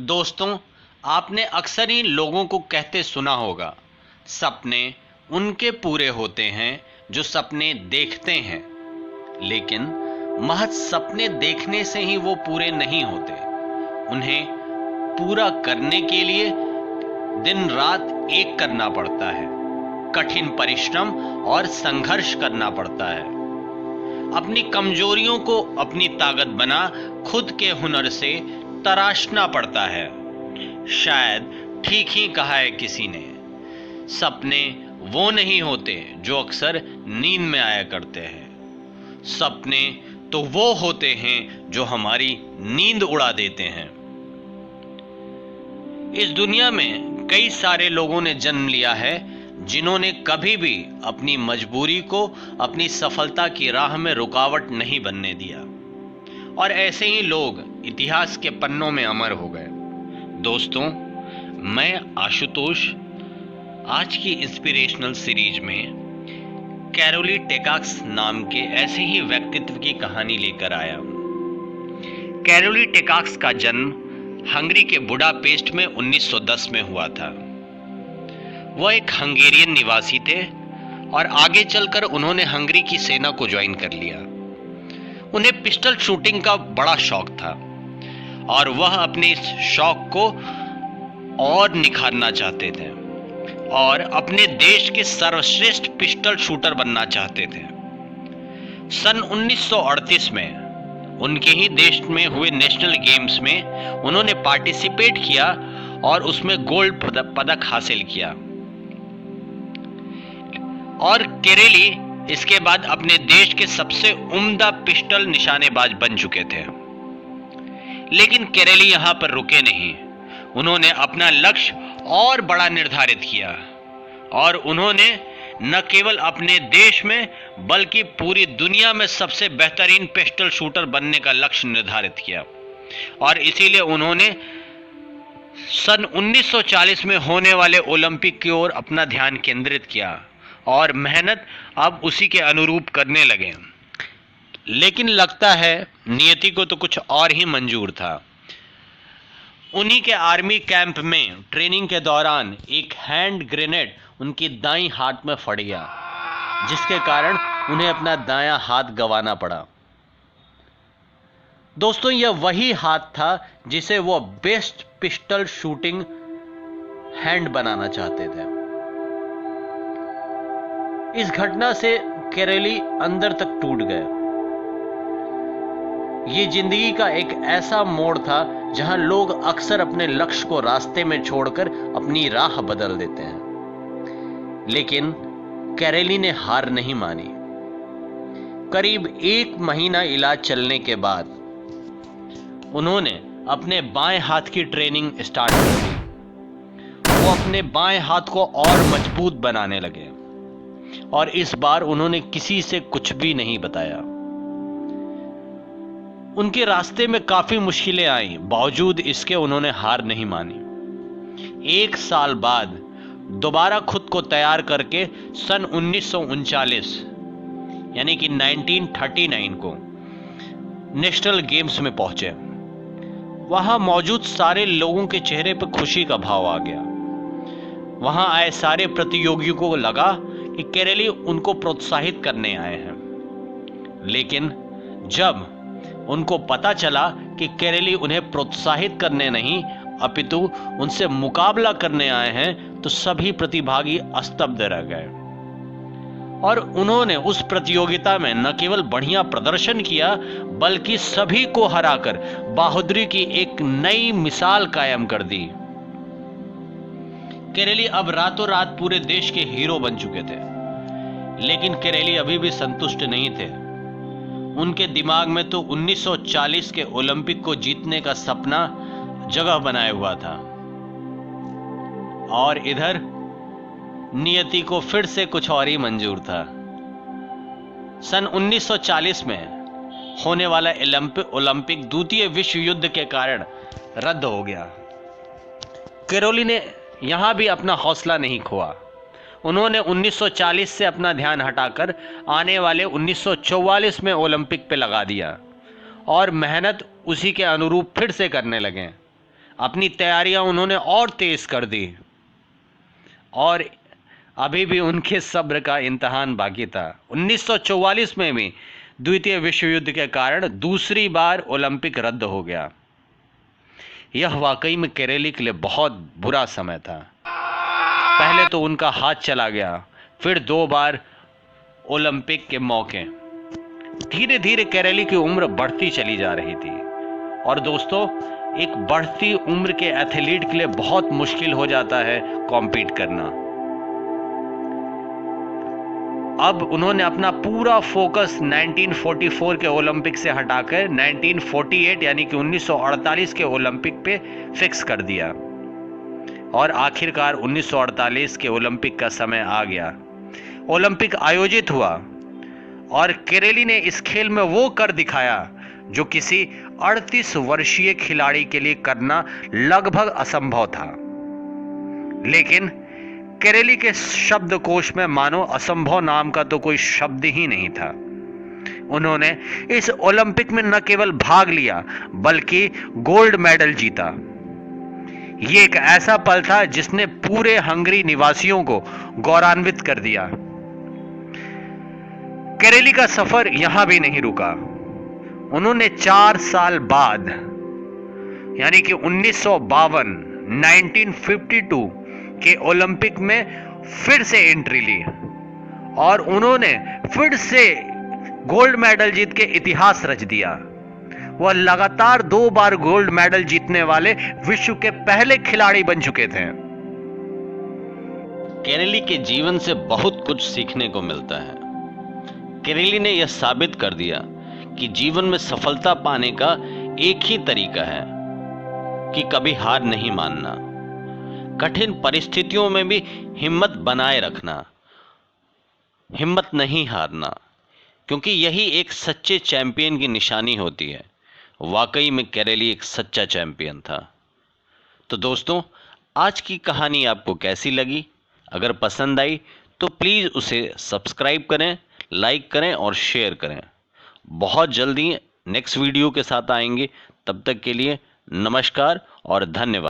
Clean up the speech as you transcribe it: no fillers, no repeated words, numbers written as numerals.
दोस्तों, आपने अक्सर ही लोगों को कहते सुना होगा, सपने उनके पूरे होते हैं जो सपने देखते हैं। लेकिन महज सपने देखने से ही वो पूरे नहीं होते। उन्हें पूरा करने के लिए दिन रात एक करना पड़ता है, कठिन परिश्रम और संघर्ष करना पड़ता है। अपनी कमजोरियों को अपनी ताकत बना खुद के हुनर से तराशना पड़ता है। शायद ठीक ही कहा है किसी ने, सपने वो नहीं होते जो अक्सर नींद में आया करते हैं। सपने तो वो होते हैं जो हमारी नींद उड़ा देते हैं। इस दुनिया में कई सारे लोगों ने जन्म लिया है जिन्होंने कभी भी अपनी मजबूरी को अपनी सफलता की राह में रुकावट नहीं बनने दिया, और ऐसे ही लोग इतिहास के पन्नों में अमर हो गए। दोस्तों, मैं आशुतोष आज की इंस्पिरेशनल सीरीज में कैरोली टेकाक्स नाम के ऐसे ही व्यक्तित्व की कहानी लेकर आया हूं। कैरोली टेकाक्स का जन्म हंगरी के बुडापेस्ट में 1910 में हुआ था। वह एक हंगेरियन निवासी थे और आगे चलकर उन्होंने हंगरी की सेना को ज्वाइन कर लिया। उन्हें पिस्टल शूटिंग का बड़ा शौक था और वह अपने इस शौक को और निखारना चाहते थे और अपने देश के सर्वश्रेष्ठ पिस्टल शूटर बनना चाहते थे। सन 1938 में उनके ही देश में हुए नेशनल गेम्स में उन्होंने पार्टिसिपेट किया और उसमें गोल्ड पदक हासिल किया। और कैरोली इसके बाद अपने देश के सबसे उम्दा पिस्टल निशानेबाज बन चुके थे। लेकिन कैरोली यहां पर रुके नहीं। उन्होंने अपना लक्ष्य और बड़ा निर्धारित किया और उन्होंने न केवल अपने देश में बल्कि पूरी दुनिया में सबसे बेहतरीन पिस्टल शूटर बनने का लक्ष्य निर्धारित किया। और इसीलिए उन्होंने सन 1940 में होने वाले ओलंपिक की ओर अपना ध्यान केंद्रित किया और मेहनत अब उसी के अनुरूप करने लगे। लेकिन लगता है नियति को तो कुछ और ही मंजूर था। उन्हीं के आर्मी कैंप में ट्रेनिंग के दौरान एक हैंड ग्रेनेड उनकी दाईं हाथ में फट गया, जिसके कारण उन्हें अपना दायां हाथ गंवाना पड़ा। दोस्तों, यह वही हाथ था जिसे वो बेस्ट पिस्टल शूटिंग हैंड बनाना चाहते थे। इस घटना से कैरोली अंदर तक टूट गए। ये जिंदगी का एक ऐसा मोड़ था जहां लोग अक्सर अपने लक्ष्य को रास्ते में छोड़कर अपनी राह बदल देते हैं। लेकिन कैरोली ने हार नहीं मानी। करीब 1 महीना इलाज चलने के बाद उन्होंने अपने बाएं हाथ की ट्रेनिंग स्टार्ट कर दी। वो अपने बाएं हाथ को और मजबूत बनाने लगे और इस बार उन्होंने किसी से कुछ भी नहीं बताया। उनके रास्ते में काफी मुश्किलें आईं, बावजूद इसके उन्होंने हार नहीं मानी। 1 साल बाद दोबारा खुद को तैयार करके सन 1939 यानी कि 1939 को नेशनल गेम्स में पहुंचे। वहां मौजूद सारे लोगों के चेहरे पर खुशी का भाव आ गया। वहां आए सारे प्रतियोगियों को लगा कि कैरोली उनको प्रोत्साहित करने आए हैं। लेकिन जब उनको पता चला कि कैरोली उन्हें प्रोत्साहित करने नहीं अपितु उनसे मुकाबला करने आए हैं, तो सभी प्रतिभागी स्तब्ध रह गए। और उन्होंने उस प्रतियोगिता में न केवल बढ़िया प्रदर्शन किया बल्कि सभी को हराकर बहादुरी की एक नई मिसाल कायम कर दी। कैरोली अब रातों रात पूरे देश के हीरो बन चुके थे। लेकिन कैरोली अभी भी संतुष्ट नहीं थे। उनके दिमाग में तो 1940 के ओलंपिक को जीतने का सपना जगह बनाए हुआ था और इधर नियति को फिर से कुछ और ही मंजूर था। सन 1940 में होने वाला ओलंपिक द्वितीय विश्व युद्ध के कारण रद्द हो गया। कैरोली ने यहां भी अपना हौसला नहीं खोआ। उन्होंने 1940 से अपना ध्यान हटाकर आने वाले 1944 में ओलंपिक पे लगा दिया और मेहनत उसी के अनुरूप फिर से करने लगे। अपनी तैयारियां उन्होंने और तेज कर दी और अभी भी उनके सब्र का इम्तहान बाकी था। 1944 में भी द्वितीय विश्व युद्ध के कारण दूसरी बार ओलंपिक रद्द हो गया। यह वाकई में केरेली के लिए बहुत बुरा समय था। पहले तो उनका हाथ चला गया, फिर 2 बार ओलंपिक के मौके। धीरे धीरे केरेली की उम्र बढ़ती चली जा रही थी और दोस्तों, एक बढ़ती उम्र के एथलीट के लिए बहुत मुश्किल हो जाता है कॉम्पीट करना। अब उन्होंने अपना पूरा फोकस 1944 के ओलंपिक से हटाकर 1948 यानी कि 1948 के ओलंपिक पे फिक्स कर दिया और आखिरकार 1948 के ओलंपिक का समय आ गया। ओलंपिक आयोजित हुआ और केरेली ने इस खेल में वो कर दिखाया जो किसी 38 वर्षीय खिलाड़ी के लिए करना लगभग असंभव था। लेकिन केरेली के शब्दकोश में मानो असंभव नाम का तो कोई शब्द ही नहीं था। उन्होंने इस ओलंपिक में न केवल भाग लिया बल्कि गोल्ड मेडल जीता। यह एक ऐसा पल था जिसने पूरे हंगरी निवासियों को गौरवान्वित कर दिया। केरेली का सफर यहां भी नहीं रुका। उन्होंने 4 साल बाद यानी कि 1952 के ओलंपिक में फिर से एंट्री ली और उन्होंने फिर से गोल्ड मेडल जीत के इतिहास रच दिया। वह लगातार 2 बार गोल्ड मेडल जीतने वाले विश्व के पहले खिलाड़ी बन चुके थे। केरेली के जीवन से बहुत कुछ सीखने को मिलता है। केरेली ने यह साबित कर दिया कि जीवन में सफलता पाने का एक ही तरीका है कि कभी हार नहीं मानना, कठिन परिस्थितियों में भी हिम्मत बनाए रखना, हिम्मत नहीं हारना, क्योंकि यही एक सच्चे चैंपियन की निशानी होती है। वाकई में केरेली एक सच्चा चैंपियन था। तो दोस्तों, आज की कहानी आपको कैसी लगी? अगर पसंद आई तो प्लीज़ उसे सब्सक्राइब करें, लाइक करें और शेयर करें। बहुत जल्दी नेक्स्ट वीडियो के साथ आएंगे। तब तक के लिए नमस्कार और धन्यवाद।